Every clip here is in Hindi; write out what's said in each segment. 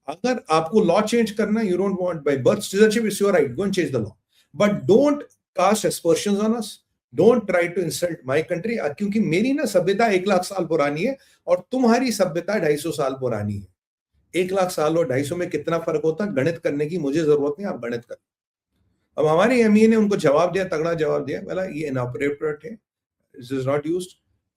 अगर आपको लॉ चेंज करना, you don't want by birth citizenship, it's your right, go and change the law, but don't cast aspersions on us, don't try to insult my country, क्योंकि मेरी ना सभ्यता 1 लाख साल पुरानी है और तुम्हारी सभ्यता 250 साल पुरानी है। 1 लाख साल और 250 में कितना फर्क होता है, गणित करने की मुझे जरूरत नहीं, आप गणित कर। अब हमारे एमईए ने उनको जवाब दिया, तगड़ा जवाब दिया, बोला ये इनऑपरेट है, दिस इज नॉट यूज्ड।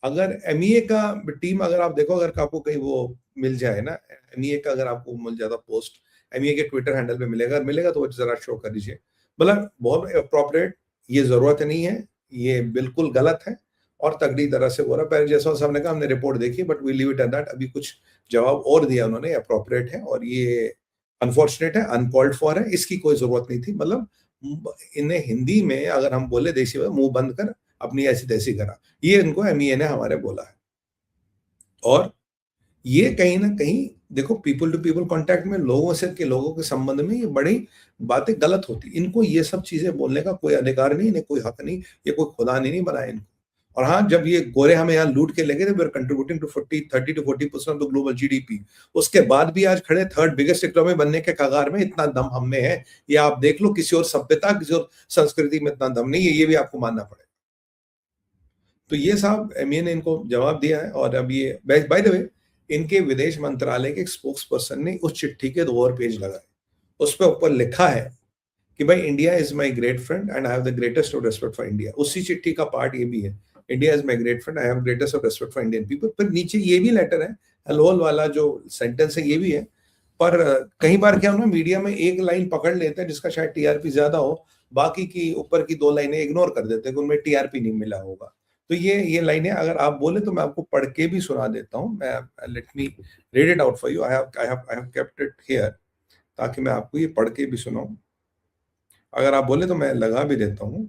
अगर एमईए का टीम, अगर आप देखो, अगर आपको कहीं वो मिल जाए ना, एमईए का अगर आपको मिल जाता पोस्ट, एमईए के ट्विटर हैंडल पे मिलेगा तो जरा शो कर दीजिए। बोला बहुत अप्रोप्रिएट, ये जरूरत नहीं है, ये बिल्कुल गलत है, और तगड़ी तरह से बोला। पहले जैसा साहब ने कहा हमने रिपोर्ट देखी, but we leave it at that. अभी कुछ जवाब और दिया उन्होंने, अप्रोप्रिएट है और ये अनफॉर्चुनेट है, अनकॉल्ड फॉर है, इसकी कोई जरूरत नहीं थी। मतलब इन्हें हिंदी में अगर हम बोले देसी में, मुंह बंद कर, अपनी ऐसी तैसी करा, ये इनको एमईए ने हमारे बोला है। और ये कहीं ना कहीं देखो, पीपल टू पीपल कांटेक्ट में लोगों के संबंध में ये बड़ी बातें गलत होती, इनको ये सब चीजें बोलने का कोई अधिकार नहीं, इन्हें कोई हक नहीं, ये कोई खुदा ने नहीं बनाया इनको। और हाँ, जब ये गोरे हमें यहाँ लूट के लेके थे, we are contributing to 30 to 40% of the global GDP, उसके बाद भी आज खड़े थर्ड बिगेस्ट इकोनॉमी बनने के कगार में, इतना दम हम में है, ये आप देख लो, किसी और सभ्यता, किसी और संस्कृति में इतना दम नहीं है, ये भी आपको मानना पड़ेगा। तो ये साहब एमईए ने इनको जवाब दिया है। और अब ये बाय द वे, इनके विदेश मंत्रालय के स्पोक्स पर्सन ने उस चिट्ठी के 2 और पेज लगाए, उस पर ऊपर लिखा है कि भाई India is my great friend and I have the greatest of respect for India. उसी चिट्ठी का पार्ट ये भी है, India is my great friend, I have greatest of respect for Indian people. पर नीचे ये भी लेटर है, हेलोल वाला जो सेंटेंस है ये भी है। पर कई बार क्या होना, मीडिया में एक लाइन पकड़ लेते हैं जिसका शायद टीआरपी ज्यादा हो, बाकी की ऊपर की 2 लाइनें इग्नोर कर देते हैं कि उनमें टीआरपी नहीं मिला होगा। तो ये लाइनें अगर आप बोले तो मैं आपको पढ़ के भी सुना देता हूँ। मैं let me read it out for you, I have kept it here, ताकि मैं आपको ये पढ़ के भी सुनाऊं। अगर आप बोले तो मैं लगा भी देता हूँ।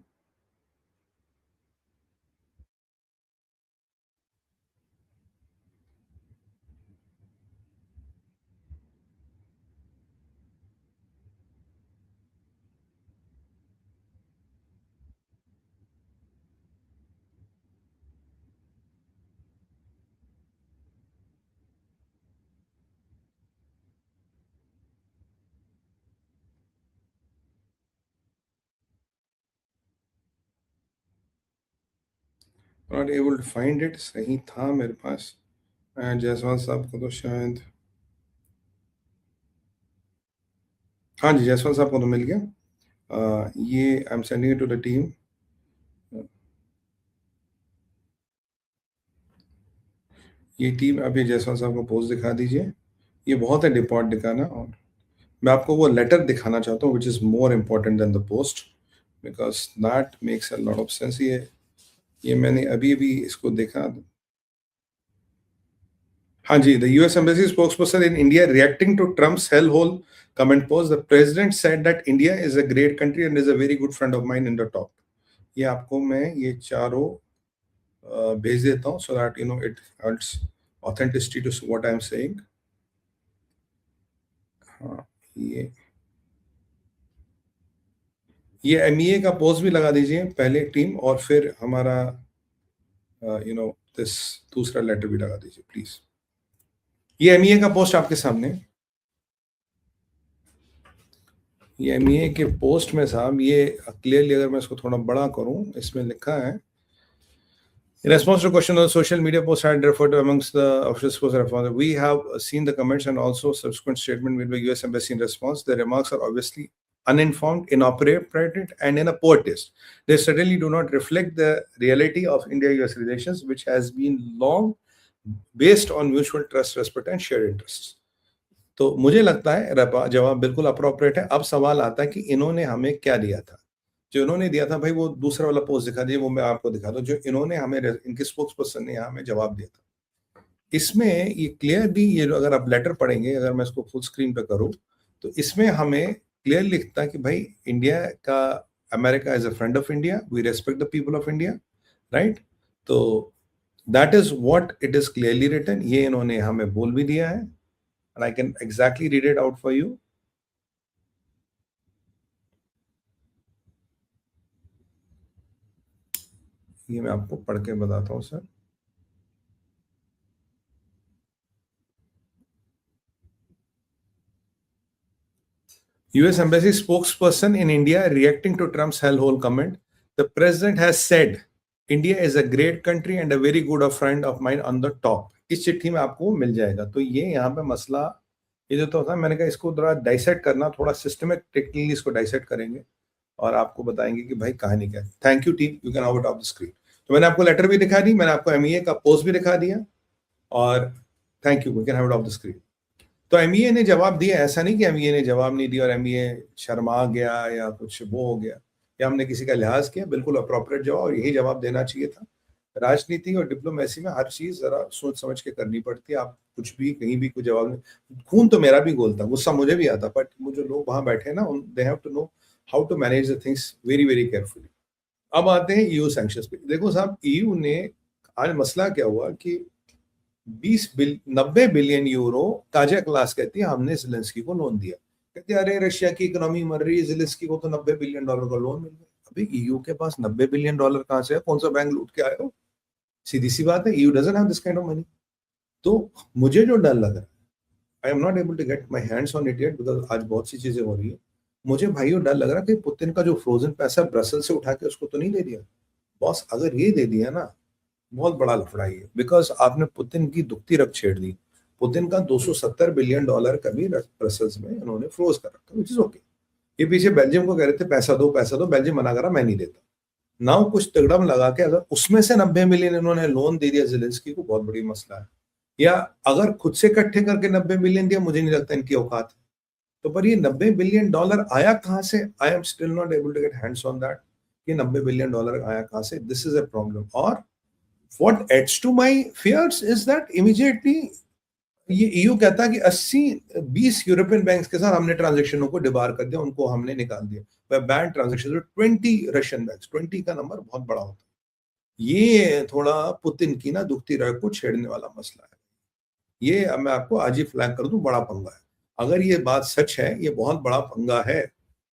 Not able to find it, सही था मेरे पास। जायसवाल साहब को तो शायद, हाँ जी, जायसवाल साहब को तो मिल गया। ये I am sending it to the team. ये टीम, अभी जायसवाल साहब को पोस्ट दिखा दीजिए। ये बहुत है डिपॉर्ट दिखाना, और मैं आपको वो लेटर दिखाना चाहता हूँ which is more important then the post, because that makes a lot of sense. ये मैंने अभी अभी इसको देखा। हाँ जी, the US Embassy spokesperson in India reacting to Trump's hellhole comment post, the president said that India is a great country and is a very good friend of mine in the top. ये आपको मैं ये चारों भेज देता हूँ so that you know it adds authenticity to what I am saying. हाँ, ये एमईए का पोस्ट भी लगा दीजिए पहले टीम, और फिर हमारा यू नो दिस दूसरा लेटर भी लगा दीजिए प्लीज। ये एमईए का पोस्ट आपके सामने, ये एमईए के पोस्ट में साहब, ये क्लियरली अगर मैं इसको थोड़ा बड़ा करूं, इसमें लिखा है, in response to question on social media post had referred to amongst the officials post, we have seen the comments and also subsequent statement made by US Embassy in response. The remarks are obviously uninformed, inappropriate, and in a poor taste. They certainly do not reflect the reality of India-US relations, which has been long based on mutual trust, respect, and shared interests. तो मुझे लगता है जवाब बिल्कुल अप्रोप्रिएट है। अब सवाल आता है कि इन्होंने हमें क्या दिया था। जो इन्होंने दिया था भाई, वो दूसरा वाला पोस्ट दिखा दिए, वो मैं आपको दिखा दूं। जो इन्होंने हमें, इनके स्पोक्स पर्सन ने हमें जवाब दिया था, इसमें ये क्लियरली, ये अगर आप लेटर पढ़ेंगे, अगर मैं इसको फुल स्क्रीन पे करूं, तो इसमें हमें क्लियर लिखता है कि भाई इंडिया का, America is a friend of India, we respect the people of India, right. तो that is what it is clearly written. ये इन्होंने हमें बोल भी दिया है, and I can exactly read it out for you. ये मैं आपको पढ़ के बताता हूँ sir. US Embassy spokesperson in India reacting to Trump's hellhole comment. The president has said, India is a great country and a very good friend of mine on the top. इस चिट्ठी में आपको मिल जाएगा। तो ये यहाँ पे मसला, ये जो तो होता है, मैंने कहा इसको थोड़ा डाइसेक्ट करना, थोड़ा सिस्टमेटिकली इसको डाइसेक्ट करेंगे और आपको बताएंगे कि भाई कहानी क्या है। Thank you team, you can out of the screen. तो मैंने आपको लेटर भी दिखा दी, मैंने आपको MEA का पोस्ट भी दिखा दिया और thank you can have it of the screen. तो MEA ने जवाब दिया, ऐसा नहीं कि MEA ने जवाब नहीं दिया और MEA शर्मा गया या कुछ वो हो गया या हमने किसी का लिहाज किया। बिल्कुल अप्रोप्रिएट जवाब, और यही जवाब देना चाहिए था। राजनीति और डिप्लोमेसी में हर चीज जरा सोच समझ के करनी पड़ती है। आप कुछ भी कहीं भी कुछ जवाब नहीं, खून तो मेरा भी गोलता, गुस्सा मुझे भी आता, बट वो जो लोग वहां बैठे ना, they have to know how to manage the things very very carefully. अब आते हैं EU सैंक्शंस पे। देखो साहब, EU ने आज मसला क्या हुआ कि 90 बिलियन यूरो ताजा क्लास कहती है हमने ज़ेलेंस्की को लोन दिया। कहते अरे रशिया की इकोनॉमी मर रही है, ज़ेलेंस्की को तो $90 बिलियन का लोन मिल गया। अभी EU के पास $90 बिलियन कहां से है? कौन सा बैंक लूट के आए हो? सीधी सी बात है, EU doesn't have this kind of money. तो मुझे जो डर लग रहा है, I am not able to get my hands on it yet, because आज बहुत सी चीजें हो रही है। मुझे भाइयों डर लग रहा है कि पुतिन का जो फ्रोजन पैसा ब्रसल से उठा के उसको तो नहीं दे दिया बॉस। अगर ये दे दिया ना, बहुत बड़ा लफड़ा है, बिकॉज आपने पुतिन की दुखती रग छेड़ दी। पुतिन का $270 बिलियन का भी ब्रसल्स में उन्होंने फ्रोज कर रखा, विच इज ओके। ये पीछे बेल्जियम को कह रहे थे पैसा दो, बेल्जियम मना करा, मैं नहीं देता। नाउ कुछ तगड़म लगा के अगर उसमें से 90 मिलियन इन्होंने लोन दे दिया ज़ेलेंस्की को, बहुत बड़ी मसला है। या अगर खुद से इकट्ठे करके 90 मिलियन दिया, मुझे नहीं लगता इनकी औकात है। तो पर ये $90 बिलियन आया कहां से? I am still not able to get hands on that. ये $90 बिलियन आया कहां से? This is a problem. और what adds to my fears is that immediately ये EU कहता है कि 20 यूरोपियन बैंक्स के साथ हमने ट्रांजैक्शनों को डिबार कर दिया, उनको हमने निकाल दिया, बैन ट्रांजैक्शन। 20 रशियन बैंक्स, 20 का नंबर बहुत बड़ा होता है। ये थोड़ा पुतिन की ना दुखती रग को छेड़ने वाला मसला है। ये मैं आपको आज ही फ्लैग कर दूं, बड़ा पंगा है। अगर ये बात सच है, ये बहुत बड़ा पंगा है,